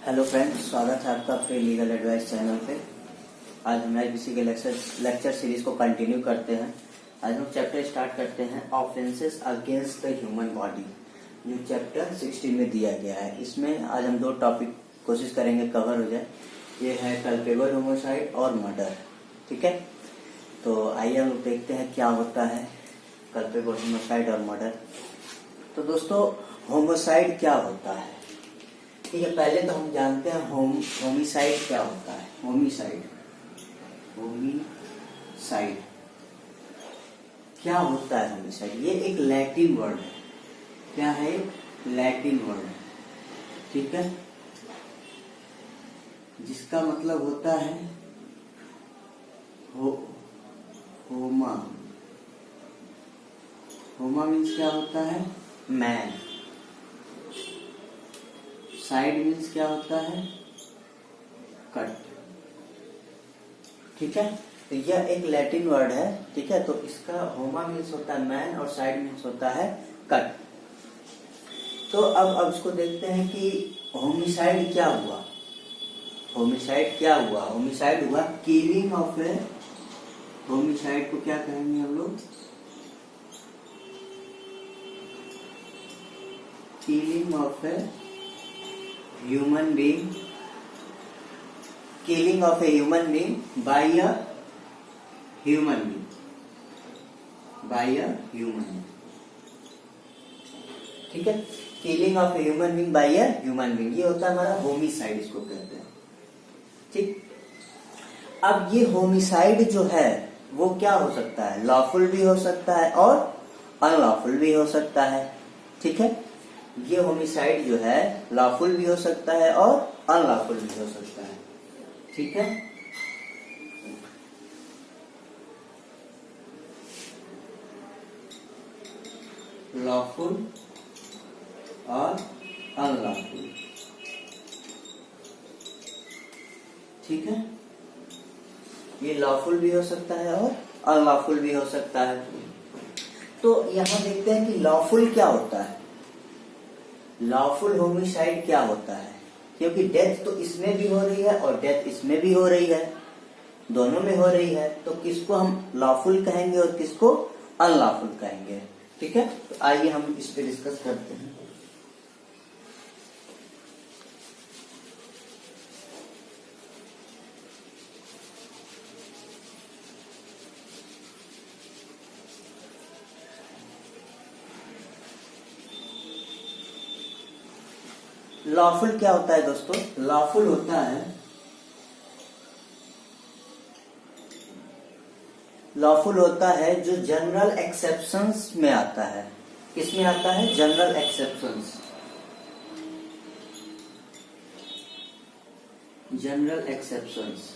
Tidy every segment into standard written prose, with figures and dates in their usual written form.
Hello friends, स्वागत है आपका फ्री लीगल एडवाइस चैनल पे। आज हम आईपीसी के लेक्चर सीरीज को कंटिन्यू करते हैं। आज हम चैप्टर स्टार्ट करते हैं offences against the human body, जो चैप्टर 16 में दिया गया है। इसमें आज हम दो टॉपिक कोशिश करेंगे कवर हो जाए। ये है कल्पेबल होमोसाइड और मर्डर। ठीक है, तो आइए हम देखते हैं क्या होता है कल्पेबल होमोसाइड और मर्डर। तो दोस्तों, होमोसाइड क्या होता है? ठीक है, पहले तो हम जानते हैं होमिसाइड क्या होता है। होमिसाइड क्या होता है? होमिसाइड ये एक लैटिन वर्ड है। क्या है? लैटिन वर्ड है। ठीक है, जिसका मतलब होता है होमा। होमा मीन्स क्या होता है? मैन। साइड मीन्स क्या होता है? कट। ठीक है, तो यह एक लैटिन वर्ड है। ठीक है, तो इसका होमा मीन्स होता है मैन और साइड मीन्स होता है कट। तो अब इसको देखते हैं कि होमिसाइड क्या हुआ। होमिसाइड क्या हुआ? होमिसाइड हुआ किलिंग ऑफ ए। होमिसाइड को क्या कहेंगे हम लोग? Killing of A human being, killing of a human being by a human being, by a human being। ठीक है, killing of a human being by a human being, ये होता है हमारा होमिसाइड, इसको कहते हैं। ठीक, अब ये होमिसाइड जो है वो क्या हो सकता है? लॉफुल भी हो सकता है और अनलॉफुल भी हो सकता है। ठीक है, ये होमिसाइड जो है लॉफुल भी हो सकता है और अनलॉफुल भी हो सकता है। ठीक है, लॉफुल और अनलॉफुल। ठीक है, ये लॉफुल भी हो सकता है और अनलॉफुल भी हो सकता है। तो यहां देखते हैं कि लॉफुल क्या होता है। लॉफुल होमिसाइड क्या होता है? क्योंकि डेथ तो इसमें भी हो रही है और डेथ इसमें भी हो रही है, दोनों में हो रही है। तो किसको हम लॉफुल कहेंगे और किसको अनलॉफुल कहेंगे? ठीक है, तो आइए हम इस पे डिस्कस करते हैं। लॉफुल क्या होता है दोस्तों? लॉफुल होता है, लॉफुल होता है जो जनरल एक्सेप्शंस में आता है। किसमें आता है? General exceptions. जनरल एक्सेप्शंस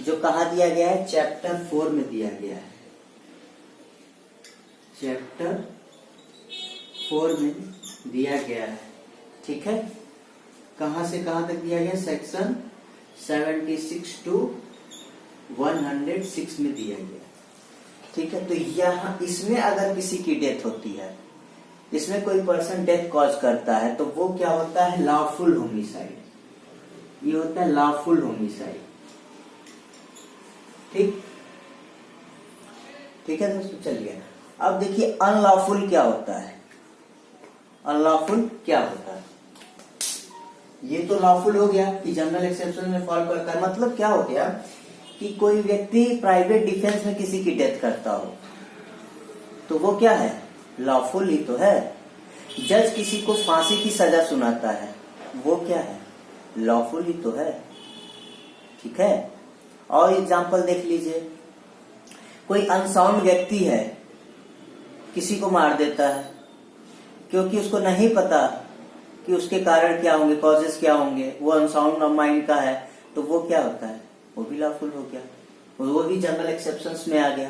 जो कहा दिया गया है? चैप्टर 4 में दिया गया है। चैप्टर 4 में दिया गया है। ठीक है, कहां से कहां तक दिया गया? सेक्शन 76 to 106 में दिया गया। ठीक है, तो यहां इसमें अगर किसी की डेथ होती है, इसमें कोई पर्सन डेथ कॉज करता है, तो वो क्या होता है? Lawful homicide. ये होता है लॉफुल होमिसाइड। ठीक, ठीक है दोस्तों, चलिए अब देखिए अनलॉफुल क्या होता है। अनलॉफुल क्या होता है? ये तो लॉफुल हो गया कि जनरल एक्सेप्शन में फॉल करता है। मतलब क्या हो गया कि कोई व्यक्ति प्राइवेट डिफेंस में किसी की डेथ करता हो, तो वो क्या है? लॉफुल ही तो है। जज किसी को फांसी की सजा सुनाता है, वो क्या है? लॉफुल ही तो है। ठीक है, और एग्जांपल देख लीजिए, कोई अनसाउंड व्यक्ति है, किसी को मार देता है क्योंकि उसको नहीं पता कि उसके कारण क्या होंगे, कॉजेस क्या होंगे, वो अनसाउंड माइंड का है, तो वो क्या होता है? वो भी लॉफुल हो गया, वो भी जनरल एक्सेप्शंस में आ गया।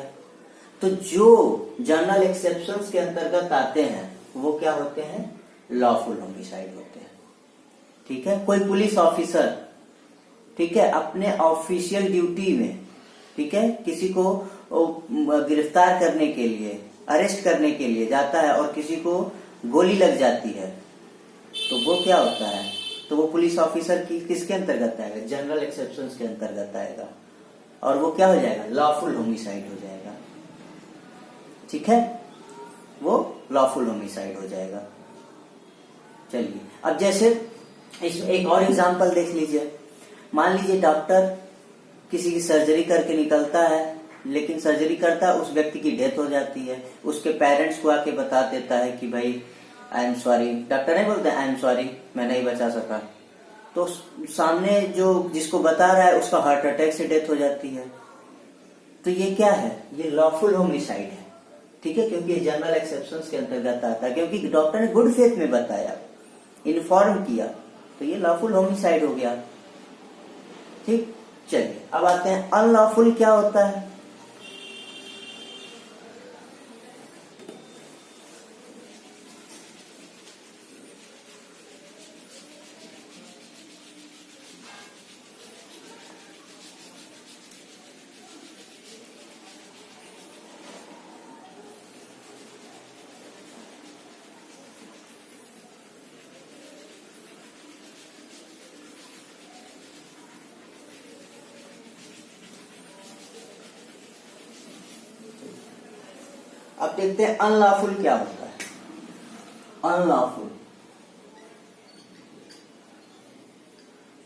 तो जो जनरल एक्सेप्शंस के अंतर्गत आते हैं वो क्या होते हैं? लॉफुल होमिसाइड होते हैं। ठीक है, कोई पुलिस ऑफिसर, ठीक है, अपने ऑफिशियल ड्यूटी में, ठीक है, किसी को गिरफ्तार करने के लिए, अरेस्ट करने के लिए जाता है और किसी को गोली लग जाती है, तो वो क्या होता है, तो वो पुलिस ऑफिसर की किसके अंतर्गत आएगा, जनरल एक्सेप्शन के अंतर्गत आएगा, और वो क्या हो जाएगा, लॉफुल होमिसाइड हो जाएगा। ठीक है, वो लॉफुल होमिसाइड हो जाएगा। चलिए अब जैसे इसमें एक और एग्जांपल देख लीजिए। मान लीजिए डॉक्टर किसी की सर्जरी करके निकलता है, लेकिन सर्जरी करता है उस व्यक्ति की डेथ हो जाती है, उसके पेरेंट्स को आके बता देता है कि भाई आई एम सॉरी, डॉक्टर नहीं बोलते आई एम सॉरी मैं नहीं बचा सका, तो सामने जो जिसको बता रहा है उसका हार्ट अटैक से डेथ हो जाती है। तो ये क्या है, ये लॉफुल होमिसाइड है। ठीक है, क्योंकि ये जनरल एक्सेप्शन के अंतर्गत आता है, क्योंकि डॉक्टर ने गुड फेथ में बताया, इन्फॉर्म किया, तो ये लॉफुल होमिसाइड हो गया। ठीक, चलिए अब आते हैं अनलॉफुल क्या होता है। अब देखते हैं अनलॉफुल क्या होता है।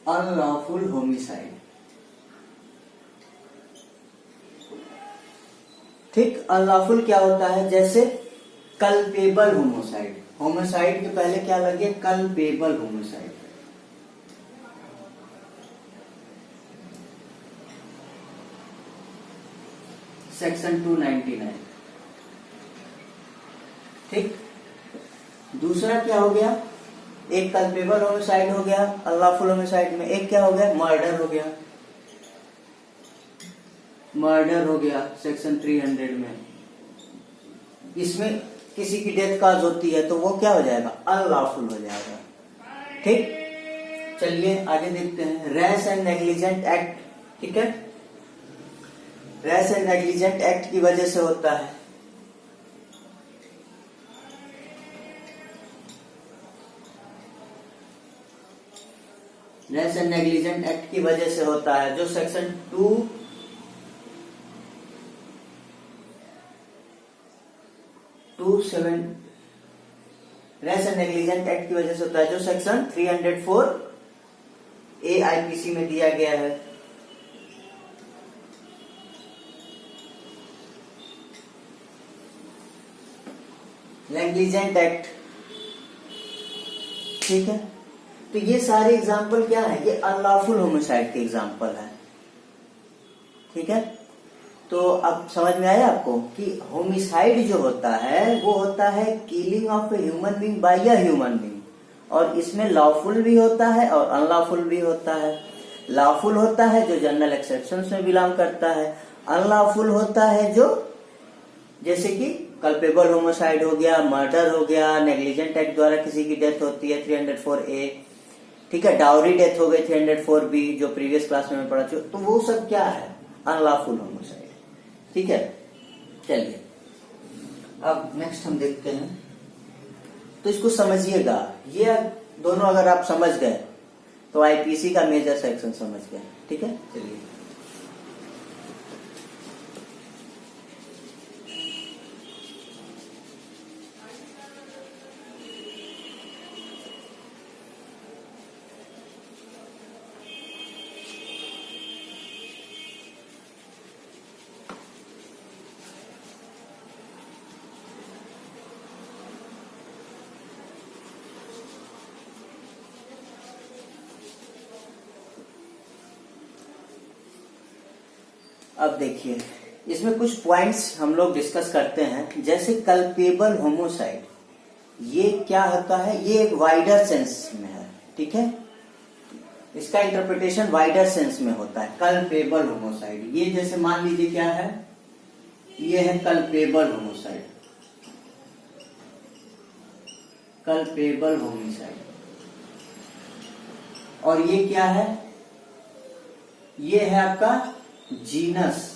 Unlawful homicide. ठीक, अनलॉफुल क्या होता है, जैसे कल्पेबल होमिसाइड। होमिसाइड के पहले क्या लगे, कल्पेबल होमिसाइड। सेक्शन 299। ठीक, दूसरा क्या हो गया, एक कल्पेबल होमिसाइड हो गया अनलॉफुल होमिसाइड में, एक क्या हो गया, मर्डर हो गया। मर्डर हो गया सेक्शन 300 में, इसमें किसी की डेथ काज होती है तो वो क्या हो जाएगा, अनलॉफुल हो जाएगा। ठीक, चलिए आगे देखते हैं रैश एंड नेग्लिजेंट एक्ट। ठीक है, रैश एंड नेग्लिजेंट एक्ट की वजह से होता है। रैश एंड नेग्लिजेंट एक्ट की वजह से होता है, जो section 227 rash and negligent act की वजह से होता है, जो सेक्शन 304 ए आईपीसी में दिया गया है। Negligent act. ठीक है, तो ये सारे एग्जाम्पल क्या है, ये अनलॉफुल होमिसाइड के एग्जाम्पल है। ठीक है, तो अब समझ में आया आपको कि होमिसाइड जो होता है वो होता है killing of a human being by a human being, और इसमें लॉफुल भी होता है और अनलॉफुल भी होता है। लॉफुल होता है जो जनरल एक्सेप्शन में बिलोंग करता है, अनलॉफुल होता है जो जैसे कि कल्पेबल होमिसाइड हो गया, मर्डर हो गया, नेग्लिजेंट एक्ट द्वारा किसी की डेथ होती है 304A। ठीक है, डाउरी डेथ हो गई 304B, जो प्रीवियस क्लास में पढ़ा चुका, तो वो सब क्या है, अनलॉफुल होमिसाइड। ठीक है, चलिए अब नेक्स्ट हम देखते हैं। तो इसको समझिएगा, ये दोनों अगर आप समझ गए तो आईपीसी का मेजर सेक्शन समझ गए। ठीक है, चलिए अब देखिए इसमें कुछ पॉइंट्स हम लोग डिस्कस करते हैं। जैसे कल्पेबल होमोसाइड, ये क्या होता है, ये एक वाइडर सेंस में है। ठीक है, इसका इंटरप्रिटेशन वाइडर सेंस में होता है। कल्पेबल होमोसाइड, ये जैसे मान लीजिए क्या है, ये है कल्पेबल होमोसाइड, कल्पेबल होमिसाइड। और ये क्या है, ये है आपका जीनस,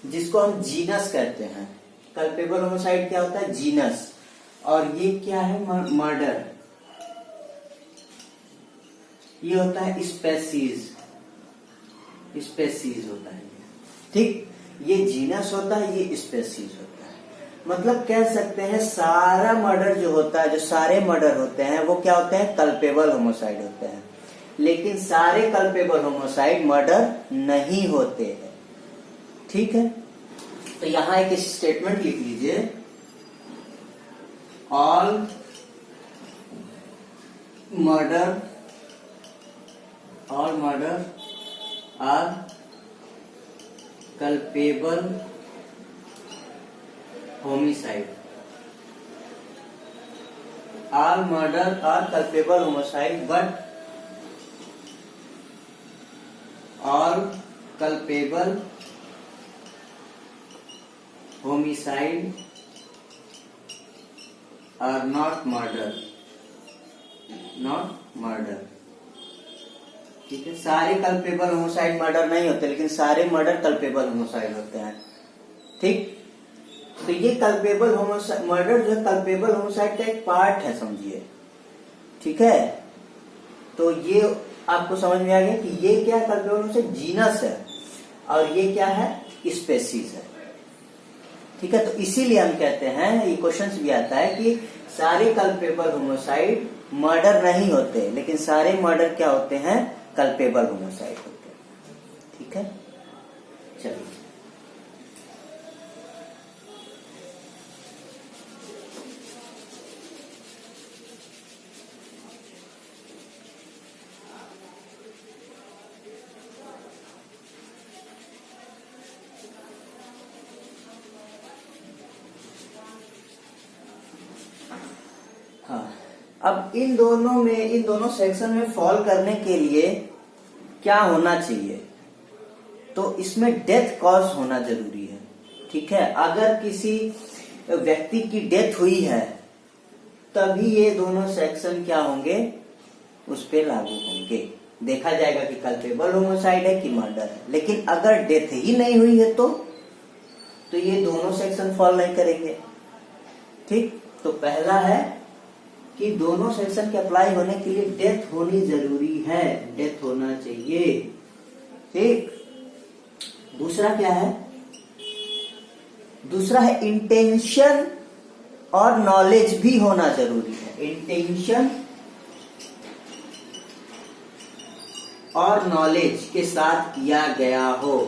जिसको हम जीनस कहते हैं। कल्पेबल होमिसाइड क्या होता है, जीनस। और ये क्या है, मर्डर। ये होता है स्पेसीज, स्पेसीज होता है, ठीक। ये जीनस होता है, ये स्पेसीज होता है। मतलब कह सकते हैं सारा मर्डर जो होता है, जो सारे मर्डर होते हैं वो क्या होते हैं, कल्पेबल होमोसाइड होते हैं। लेकिन सारे कल्पेबल होमोसाइड मर्डर नहीं होते हैं, ठीक है। तो यहां एक स्टेटमेंट लिख लीजिए, all murder are culpable homicide. All murder are culpable homicide but all culpable homicide are not murder, ठीक है। सारे कल्पेबल होमोसाइड मर्डर नहीं होते, लेकिन सारे मर्डर कल्पेबल होमोसाइड होते हैं, ठीक। तो ये कल्पेबल होमोसाइड मर्डर जो है कल्पेबल होमोसाइड का एक पार्ट है, समझिए, ठीक है। तो ये आपको समझ में आ गया कि ये क्या है, कल्पेबल होमोसाइड जीनस है, और ये क्या है, स्पेसीज है, ठीक है। तो इसीलिए हम कहते हैं, ये क्वेश्चंस भी आता है कि सारे कल्पेबल होमोसाइड मर्डर नहीं होते, लेकिन सारे मर्डर क्या होते हैं, कल्पेबल होमोसाइड होते हैं, ठीक है। चलिए, हाँ, अब इन दोनों सेक्शन में फॉल करने के लिए क्या होना चाहिए, तो इसमें डेथ कॉज होना जरूरी है, ठीक है। अगर किसी व्यक्ति की डेथ हुई है तभी ये दोनों सेक्शन क्या होंगे, उस पे लागू होंगे। देखा जाएगा कि कल्पेबल होमोसाइड है कि मर्डर है। लेकिन अगर डेथ ही नहीं हुई है तो ये दोनों सेक्शन फॉल नहीं करेंगे, ठीक। तो पहला है कि दोनों सेक्शन के अप्लाई होने के लिए डेथ होनी जरूरी है, डेथ होना चाहिए, ठीक। दूसरा क्या है, दूसरा है इंटेंशन और नॉलेज भी होना जरूरी है। इंटेंशन और नॉलेज के साथ किया गया हो।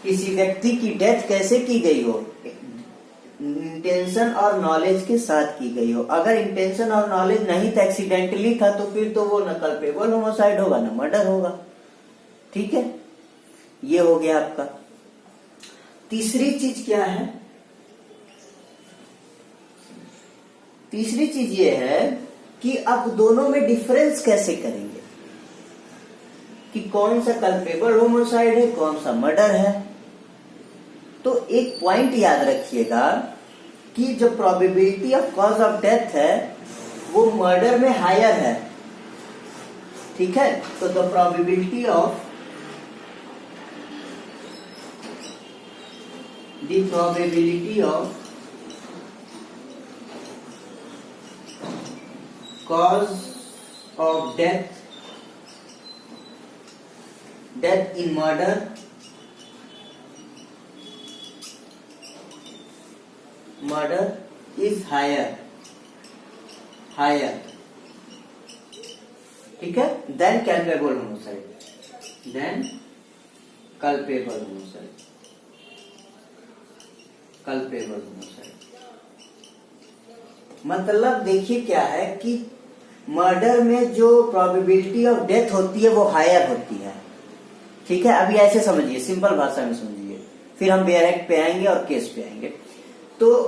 किसी व्यक्ति की डेथ कैसे की गई हो, इंटेंशन और नॉलेज के साथ की गई हो। अगर इंटेंशन और नॉलेज नहीं था, एक्सीडेंटली था, तो फिर तो वो न कल्पेबल होमोसाइड होगा न मर्डर होगा, ठीक है। ये हो गया आपका। तीसरी चीज क्या है, तीसरी चीज ये है कि अब दोनों में डिफरेंस कैसे करेंगे कि कौन सा कल्पेबल होमोसाइड है, कौन सा मर्डर है। तो एक पॉइंट याद रखिएगा कि जो probability of cause of death है वो मर्डर में हायर है, ठीक है। तो the probability of cause of death in murder is higher, ठीक है, देन culpable homicide। मतलब देखिए क्या है कि मर्डर में जो प्रोबेबिलिटी ऑफ डेथ होती है वो हायर होती है, ठीक है। अभी ऐसे समझिए, सिंपल भाषा में समझिए, फिर हम बेयर एक्ट पे आएंगे और केस पे आएंगे। तो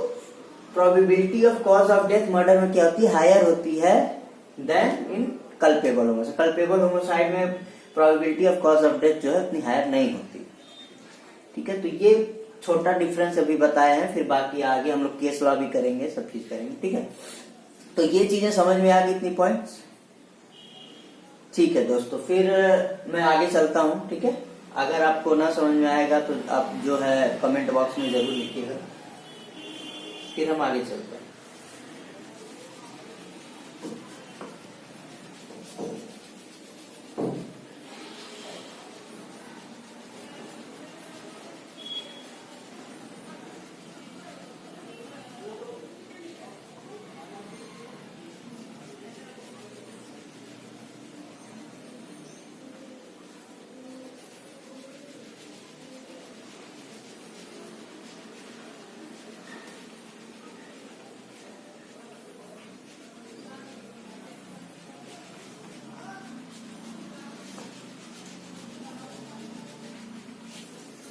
probability of cause of death murder में क्या होती है, हायर होती है then in culpable homicide. Culpable homicide में probability of cause of death जो है उतनी हायर नहीं होती, ठीक है। तो ये छोटा डिफरेंस अभी बताया है, फिर बाकी आगे हम लोग केस लॉ भी करेंगे, सब चीज करेंगे, ठीक है। तो ये चीजें समझ में आ गई, इतनी पॉइंट्स, ठीक है दोस्तों। फिर मैं आगे चलता हूं, ठीक है। अगर आपको ना समझ में आएगा तो आप जो है कमेंट बॉक्स में जरूर लिखिएगा, फिर हम आगे चलते हैं।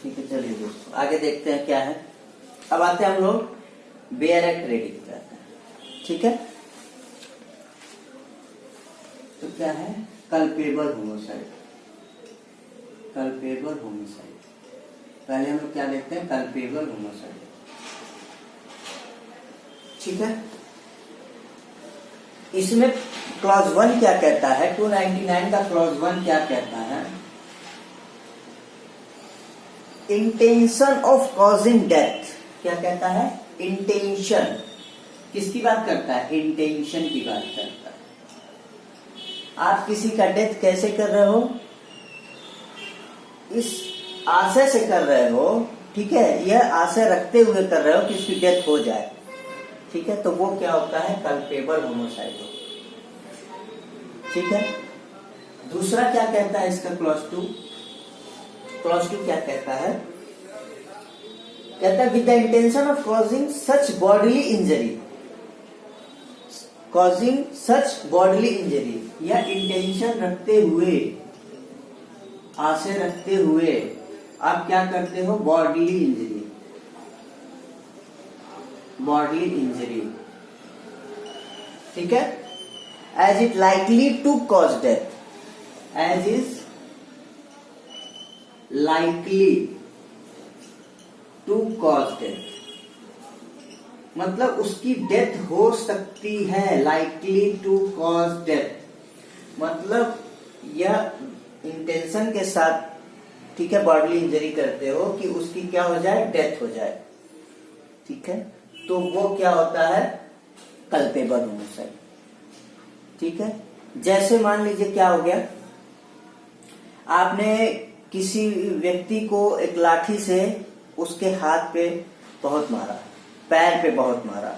ठीक है, चलिए दोस्तों आगे देखते हैं क्या है। अब आते हैं हम लोग बेयर एक्ट रेडी पे आते हैं। ठीक है, तो क्या है, कल्पेबल होमोसाइड। कल्पेबल होमोसाइड, पहले हम लोग क्या देखते हैं, कल्पेबल होमोसाइड। ठीक है, इसमें क्लॉज 1 क्या कहता है, 299 का क्लॉज 1 क्या कहता है, इंटेंशन ऑफ कॉजिंग डेथ। क्या कहता है, इंटेंशन। किसकी बात करता है, इंटेंशन की बात करता है। आप किसी का डेथ कैसे कर रहे हो, इस आशय से कर रहे हो। ठीक है, यह आशय रखते हुए कर रहे हो कि इसकी डेथ हो जाए। ठीक है, तो वो क्या होता है, कल्पेबल होमोसाइड। ठीक है, दूसरा क्या कहता है इसका क्लॉज 2। क्लॉज 2 क्या कहता है, कहता है with the intention of causing such bodily injury. Causing such bodily injury, या इंटेंशन रखते हुए, आशय रखते हुए आप क्या करते हो, बॉडीली इंजरी। बॉडीली इंजरी, ठीक है, as it likely to cause death. As is likely to cause death, मतलब उसकी डेथ हो सकती है। likely to cause death, मतलब यह इंटेंशन के साथ, ठीक है, बॉडीली इंजरी करते हो कि उसकी क्या हो जाए, डेथ हो जाए। ठीक है, तो वो क्या होता है, कल्पेबल होमोसाइड। ठीक है, जैसे मान लीजिए क्या हो गया, आपने किसी व्यक्ति को एक लाठी से उसके हाथ पे बहुत मारा, पैर पे बहुत मारा।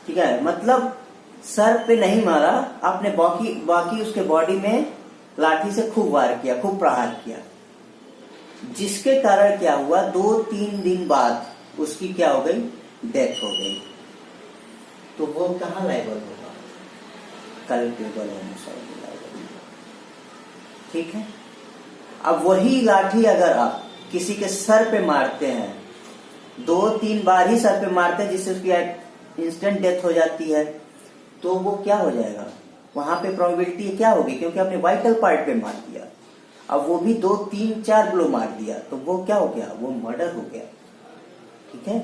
ठीक है, मतलब सर पे नहीं मारा आपने, बाकी उसके बॉडी में लाठी से खूब वार किया, खूब प्रहार किया, जिसके कारण क्या हुआ, 2-3 दिन बाद उसकी क्या हो गई, डेथ हो गई। तो वो कहाँ लायबल होगा, कल्पेबल होमोसाइड लायबल। ठीक है, अब वही लाठी अगर आप किसी के सर पे मारते हैं, 2-3 बार ही सर पे मारते हैं जिससे उसकी इंस्टेंट डेथ हो जाती है, तो वो क्या हो जाएगा, वहां पे प्रोबेबिलिटी क्या होगी, क्योंकि आपने वाइटल पार्ट पे मार दिया। अब वो भी 2-3-4 ब्लो मार दिया, तो वो क्या हो गया, वो मर्डर हो गया। ठीक है,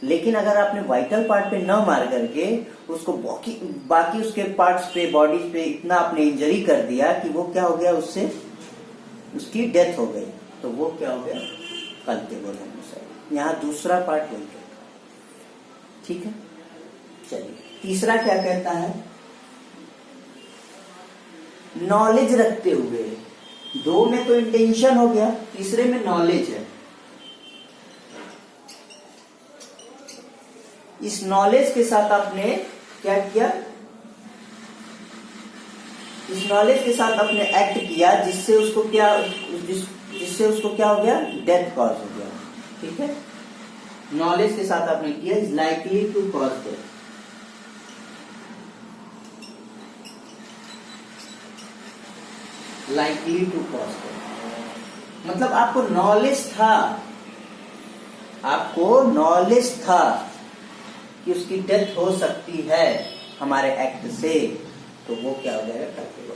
लेकिन अगर आपने वाइटल पार्ट पे न मार करके उसको बाकी उसके पार्ट्स पे, बॉडी पे इतना आपने इंजरी कर दिया कि वो क्या हो गया, उससे उसकी डेथ हो गई, तो वो क्या हो गया, कल्पेबल होमोसाइड। यहाँ दूसरा पार्ट वही कहता है। ठीक है, चलिए तीसरा क्या कहता है, नॉलेज रखते हुए। 2 में तो इंटेंशन हो गया, तीसरे में नॉलेज है। इस नॉलेज के साथ आपने क्या किया, इस नॉलेज के साथ आपने एक्ट किया जिससे उसको क्या, जिससे उसको क्या हो गया, डेथ कॉज हो गया। ठीक है, नॉलेज के साथ आपने किया, is likely to cause death. Likely to cause death, मतलब आपको नॉलेज था, आपको नॉलेज था कि उसकी डेथ हो सकती है हमारे एक्ट से, तो वो क्या हो जाएगा, कल्पेबल।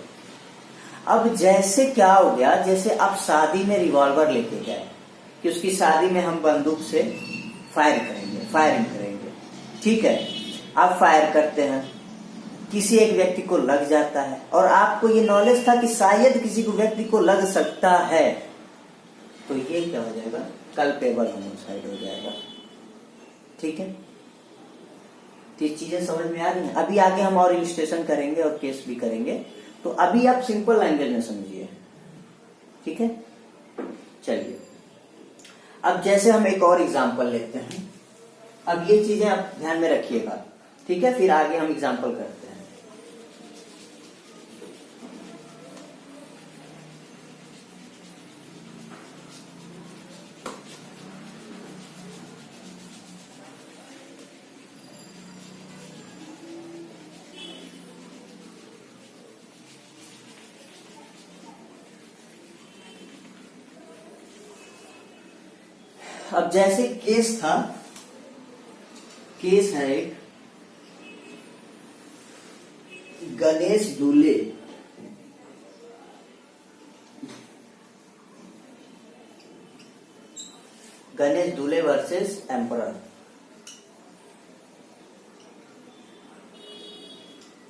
अब जैसे क्या हो गया, जैसे आप शादी में रिवॉल्वर लेके गए कि उसकी शादी में हम बंदूक से फायरिंग करेंगे। ठीक है, आप फायर करते हैं, किसी एक व्यक्ति को लग जाता है, और आपको ये नॉलेज था कि शायद किसी को व्यक्ति को लग सकता है, तो ये क्या हो जाएगा, कल्पेबल होमोसाइड हो जाएगा। ठीक है, तो ये चीजें समझ में आ रही हैं। अभी आगे हम और इलिस्ट्रेशन करेंगे और केस भी करेंगे, तो अभी आप सिंपल लैंग्वेज में समझिए, ठीक है। चलिए अब जैसे हम एक और एग्जांपल लेते हैं। अब ये चीजें आप ध्यान में रखिएगा, ठीक है, फिर आगे हम एग्जांपल करते हैं। अब जैसे केस था, केस है एक गणेश दूल्हे, गणेश दूल्हे वर्सेस एम्परर,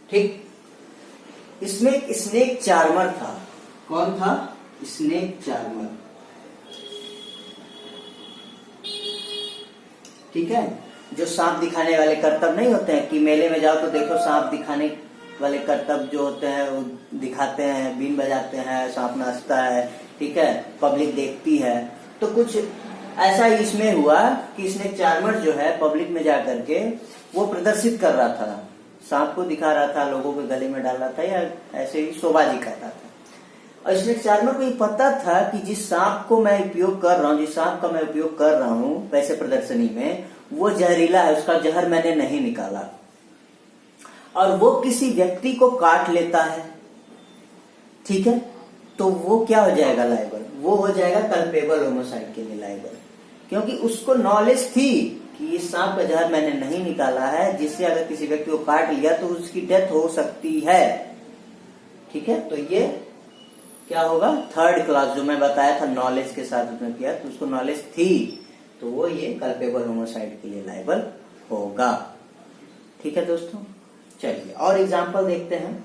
ठीक। इसमें एक स्नेक चार्मर था। कौन था? स्नेक चार्मर, ठीक है। जो सांप दिखाने वाले करतब नहीं होते हैं कि मेले में जाओ तो देखो सांप दिखाने वाले करतब जो होते हैं वो दिखाते हैं, बीन बजाते हैं, सांप नाचता है, ठीक है, पब्लिक देखती है। तो कुछ ऐसा ही इसमें हुआ कि स्नेक चार्मर जो है पब्लिक में जाकर के वो प्रदर्शित कर रहा था, सांप को दिखा रहा था, लोगों के गले में डाल रहा था, या ऐसे ही शोबाजी कर रहा था। और स्नेक चार्मर को ये पता था कि जिस सांप को मैं उपयोग कर रहा हूँ, जिस सांप का मैं उपयोग कर रहा हूँ वैसे प्रदर्शनी में, वो जहरीला है, उसका जहर मैंने नहीं निकाला, और वो किसी व्यक्ति को काट लेता है, ठीक है, तो वो क्या हो जाएगा? लायबल। वो हो जाएगा कल्पेबल होमोसाइड के लिए लायबल, क्योंकि उसको नॉलेज थी कि इस सांप का जहर मैंने नहीं निकाला है, जिससे अगर किसी व्यक्ति को काट लिया तो उसकी डेथ हो सकती है, ठीक है। तो ये क्या होगा? थर्ड क्लास जो मैं बताया था नॉलेज के साथ उसने किया, तो उसको नॉलेज थी, तो वो ये कल्पेबल होमोसाइड के लिए लायबल होगा, ठीक है दोस्तों। चलिए और एग्जांपल देखते हैं।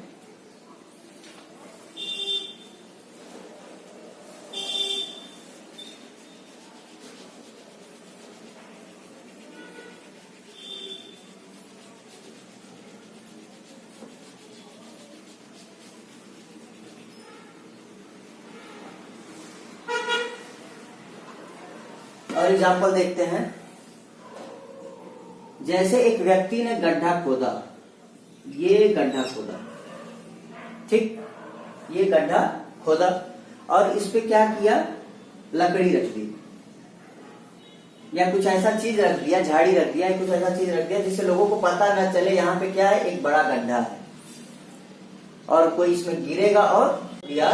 और एग्जाम्पल देखते हैं। जैसे एक व्यक्ति ने गड्ढा खोदा, ये गड्ढा खोदा, ठीक, ये गड्ढा खोदा और इस पे क्या किया? लकड़ी रख दी या कुछ ऐसा चीज रख दिया, झाड़ी रख दिया, कुछ ऐसा चीज रख दिया जिससे लोगों को पता ना चले यहाँ पे क्या है, एक बड़ा गड्ढा है और कोई इसमें गिरेगा और दिया,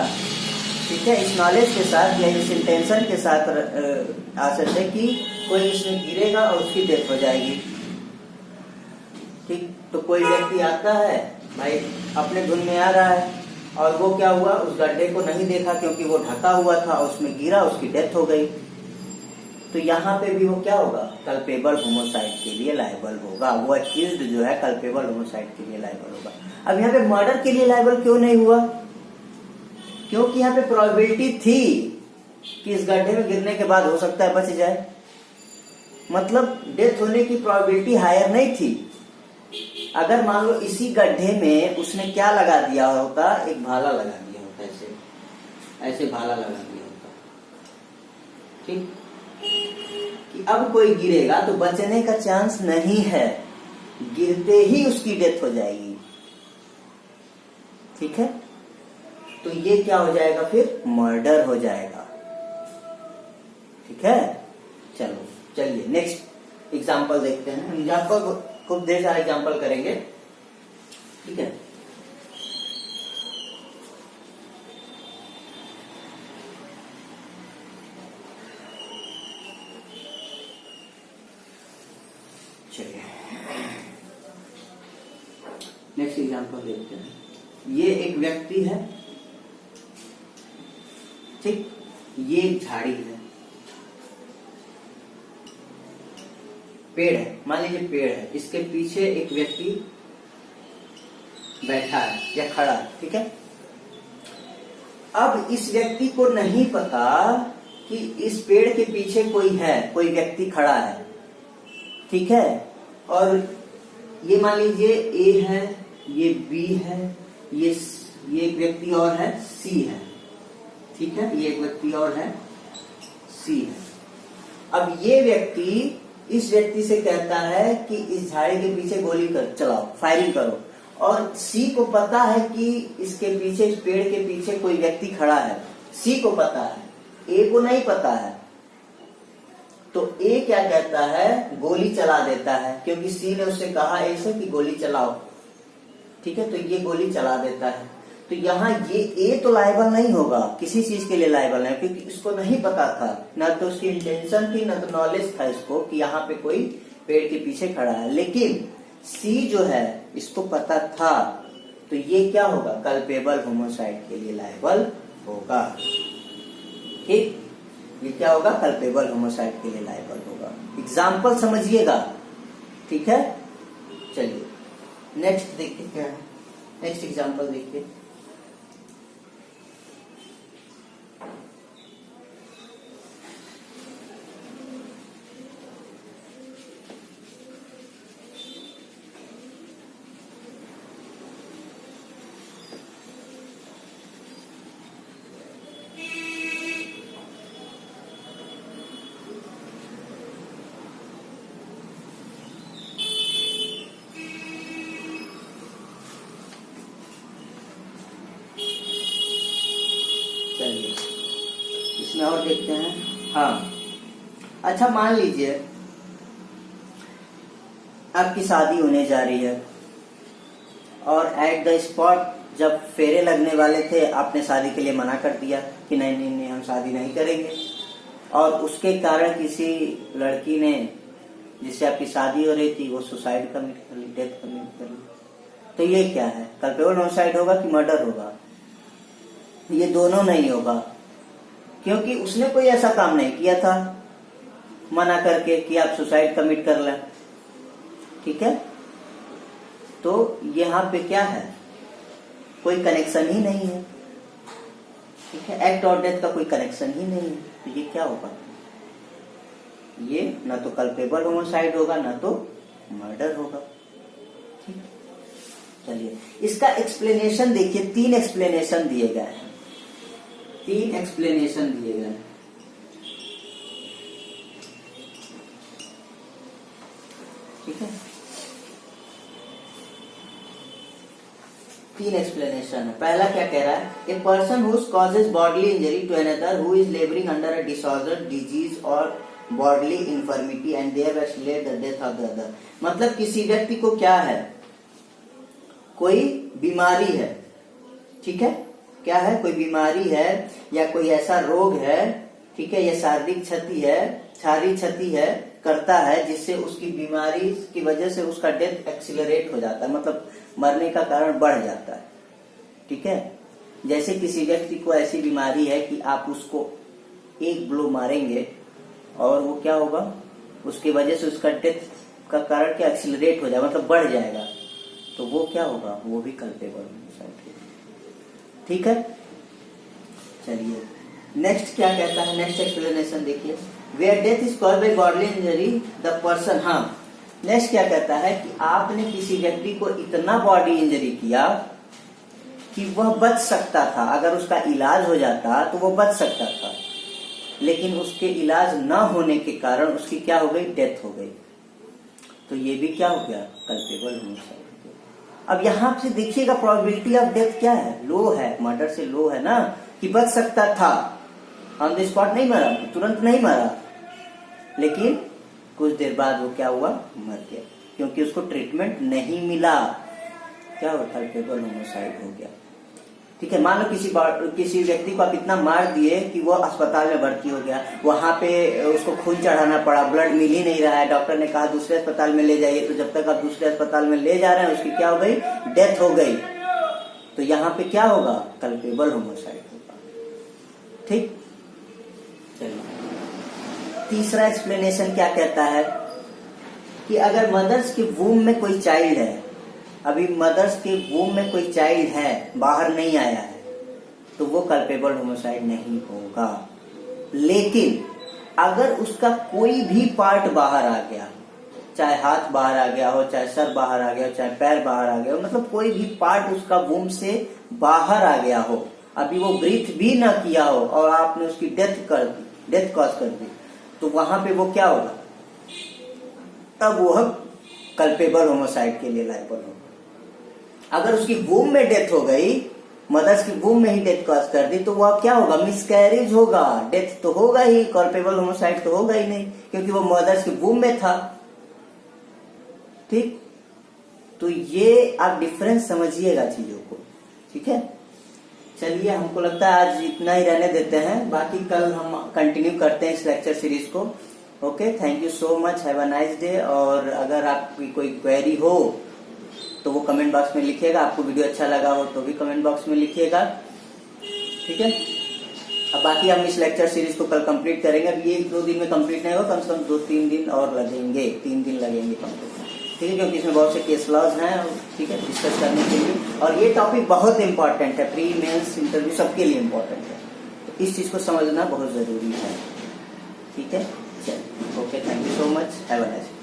ठीक है। इस नॉलेज के साथ या इस इंटेंशन के साथ आशय है कि कोई इसमें गिरेगा और उसकी डेथ हो जाएगी, ठीक। तो कोई व्यक्ति आता है भाई, अपने धुन में आ रहा है और वो क्या हुआ, उस गड्ढे को नहीं देखा क्योंकि वो ढका हुआ था, उसमें गिरा, उसकी डेथ हो गई। तो यहाँ पे भी वो क्या होगा? कल्पेबल होमोसाइड के लिए लायबल होगा। वो एक्यूज्ड जो है कल्पेबल होमोसाइड के लिए लायबल होगा। अब यहाँ पे मर्डर के लिए लायबल क्यों नहीं हुआ? क्योंकि यहाँ पे प्रोबेबिलिटी थी कि इस गड्ढे में गिरने के बाद हो सकता है बच जाए, मतलब डेथ होने की प्रोबेबिलिटी हायर नहीं थी। अगर मान लो इसी गड्ढे में उसने क्या लगा दिया होता, एक भाला लगा दिया होता, ऐसे ऐसे भाला लगा दिया होता, ठीक, कि अब कोई गिरेगा तो बचने का चांस नहीं है, गिरते ही उसकी डेथ हो जाएगी, ठीक है। तो ये क्या हो जाएगा? फिर मर्डर हो जाएगा, ठीक है। चलो चलिए नेक्स्ट एग्जांपल देखते हैं। एग्जांपल खूब ढेर सारे एग्जांपल करेंगे, ठीक है। चलिए नेक्स्ट एग्जांपल देखते हैं। ये एक व्यक्ति है, ठीक, ये एक झाड़ी है, पेड़ है, मान लीजिए पेड़ है, इसके पीछे एक व्यक्ति बैठा है या खड़ा है, ठीक है। अब इस व्यक्ति को नहीं पता कि इस पेड़ के पीछे कोई है, कोई व्यक्ति खड़ा है, ठीक है, और ये मान लीजिए ए है, ये बी है, ये एक व्यक्ति और है सी है, ठीक है, ये एक व्यक्ति और है सी है। अब ये व्यक्ति इस व्यक्ति से कहता है कि इस झाड़ी के पीछे गोली कर चलाओ, फायरिंग करो, और सी को पता है कि इसके पीछे, इस पेड़ के पीछे कोई व्यक्ति खड़ा है, सी को पता है, ए को नहीं पता है। तो ए क्या कहता है, गोली चला देता है, क्योंकि सी ने उससे कहा ए से कि गोली चलाओ, ठीक है, तो ये गोली चला देता है। तो यहाँ ये ए तो लायबल नहीं होगा, किसी चीज के लिए लायबल नहीं, क्योंकि इसको नहीं पता था, ना तो उसकी इंटेंशन थी, ना तो नॉलेज था इसको कि यहाँ पे कोई पेड़ के पीछे खड़ा है। लेकिन सी जो है इसको पता था, तो ये क्या होगा, कल्पेबल होमोसाइड के लिए लायबल होगा। ठीक, ये क्या होगा, कल्पेबल होमोसाइड के लिए लायबल होगा। एग्जाम्पल समझिएगा, ठीक है। चलिए नेक्स्ट देखिए क्या है, नेक्स्ट एग्जाम्पल देखिए। चलिए इसमें और देखते हैं। हाँ, अच्छा मान लीजिए आपकी शादी होने जा रही है, और एट द स्पॉट जब फेरे लगने वाले थे आपने शादी के लिए मना कर दिया कि नहीं नहीं नहीं हम शादी नहीं करेंगे, और उसके कारण किसी लड़की ने जिससे आपकी शादी हो रही थी वो सुसाइड कमिट कर ली, डेथ कमिट कर ली, तो ये क्या है, कल्पेबल होमोसाइड होगा कि मर्डर होगा? ये दोनों नहीं होगा, क्योंकि उसने कोई ऐसा काम नहीं किया था मना करके कि आप सुसाइड कमिट कर लें, ठीक है। तो यहाँ पे क्या है, कोई कनेक्शन ही नहीं है, ठीक है, एक्ट और डेथ का कोई कनेक्शन ही नहीं है, तो ये क्या होगा, ये ना तो कल्पेबल होमोसाइड होगा ना तो मर्डर होगा। ठीक, चलिए इसका एक्सप्लेनेशन देखिए, 3 एक्सप्लेनेशन दिए गए हैं, 3 एक्सप्लेनेशन दिए गए हैं। ठीक है, 3 एक्सप्लेनेशन है। पहला क्या कह रहा है, a person whose causes bodily injury to another who is labouring under a disorder disease और bodily infirmity and there accelerate the death of the other. मतलब किसी व्यक्ति को क्या है, कोई बीमारी है, ठीक है, क्या है, कोई बीमारी है या कोई ऐसा रोग है, ठीक है, या शारीरिक क्षति है, शारीरिक क्षति है करता है जिससे उसकी बीमारी की वजह से उसका डेथ एक्सीलरेट हो जाता है, मतलब मरने का कारण बढ़ जाता है, ठीक है। जैसे किसी व्यक्ति को ऐसी बीमारी है कि आप उसको एक ब्लो मारेंगे और वो क्या होगा, उसकी वजह से उसका डेथ का कारण क्या एक्सीलरेट हो जाएगा, मतलब बढ़ जाएगा, तो वो क्या होगा, वो भी कल्पेबल होमोसाइड, ठीक है। चलिए नेक्स्ट क्या कहता है, नेक्स्ट एक्सप्लेनेशन देखिए, where death is caused by bodily injury the person. हाँ, नेक्स्ट क्या कहता है कि आपने किसी व्यक्ति को इतना बॉडी इंजरी किया कि वह बच सकता था, अगर उसका इलाज हो जाता तो वो बच सकता था, लेकिन उसके इलाज न होने के कारण उसकी क्या हो गई, डेथ हो गई, तो ये भी क्या हो गया, कल्पेबल होमोसाइड। अब यहां से देखिएगा प्रोबेबिलिटी ऑफ डेथ क्या है, लो है, मर्डर से लो है ना, कि बच सकता था, ऑन द स्पॉट नहीं मरा, तुरंत नहीं मरा, लेकिन कुछ देर बाद वो क्या हुआ, मर गया, क्योंकि उसको ट्रीटमेंट नहीं मिला, क्या हुआ, कल्पेबल होमोसाइड हो गया। ठीक है, मान लो किसी व्यक्ति को आप इतना मार दिए कि वो अस्पताल में भर्ती हो गया, वहां पे उसको खून चढ़ाना पड़ा, ब्लड मिल ही नहीं रहा है, डॉक्टर ने कहा दूसरे अस्पताल में ले जाइए, तो जब तक आप दूसरे अस्पताल में ले जा रहे हैं उसकी क्या हो गई, डेथ हो गई, तो यहाँ पे क्या होगा, कल्पेबल होमोसाइड होगा। ठीक, चलिए तीसरा एक्सप्लेनेशन क्या कहता है कि अगर मदर्स के वूम में कोई चाइल्ड है, अभी मदर्स के वूम में कोई चाइल्ड है, बाहर नहीं आया है, तो वो कल्पेबल होमोसाइड नहीं होगा। लेकिन अगर उसका कोई भी पार्ट बाहर आ गया, चाहे हाथ बाहर आ गया हो, चाहे सर बाहर आ गया हो, चाहे पैर बाहर आ गया हो, मतलब कोई भी पार्ट उसका वूम्ब से बाहर आ गया हो, अभी वो ब्रीथ भी ना किया हो और आपने उसकी डेथ कॉज कर दी, तो वहां पे वो क्या होगा, तब वो कल्पेबल होमोसाइड के लिए लायबल होगा। अगर उसकी वूम्ब में डेथ हो गई, मदर्स की वूम्ब में ही डेथ कॉज कर दी, तो वह क्या होगा, मिसकैरेज होगा, डेथ तो होगा ही, कल्पेबल होमोसाइड तो होगा ही नहीं, क्योंकि वो मदर्स की वूम्ब में था। ठीक, तो ये आप डिफरेंस समझिएगा चीजों को, ठीक है। चलिए, हमको लगता है आज इतना ही रहने देते हैं, बाकी कल हम कंटिन्यू करते हैं इस लेक्चर सीरीज को। Okay, thank you so much, have a nice day. और अगर आपकी कोई क्वेरी हो तो वो कमेंट बॉक्स में लिखिएगा, आपको वीडियो अच्छा लगा हो तो भी कमेंट बॉक्स में लिखिएगा, ठीक है। अब बाकी हम इस लेक्चर सीरीज को कल कंप्लीट करेंगे। अब ये 2 दिन में कंप्लीट नहीं होगा, कम से कम 2-3 दिन और लगेंगे, 3 दिन लगेंगे कंप्लीट, ठीक है, क्योंकि इसमें बहुत से केस लॉज हैं, ठीक है, डिस्कस करने के लिए। और ये टॉपिक बहुत इंपॉर्टेंट है, प्री मेंस इंटरव्यू सबके लिए इंपॉर्टेंट है, तो इस चीज को समझना बहुत जरूरी है, ठीक है। चलिए, okay, thank you so much, have a nice day.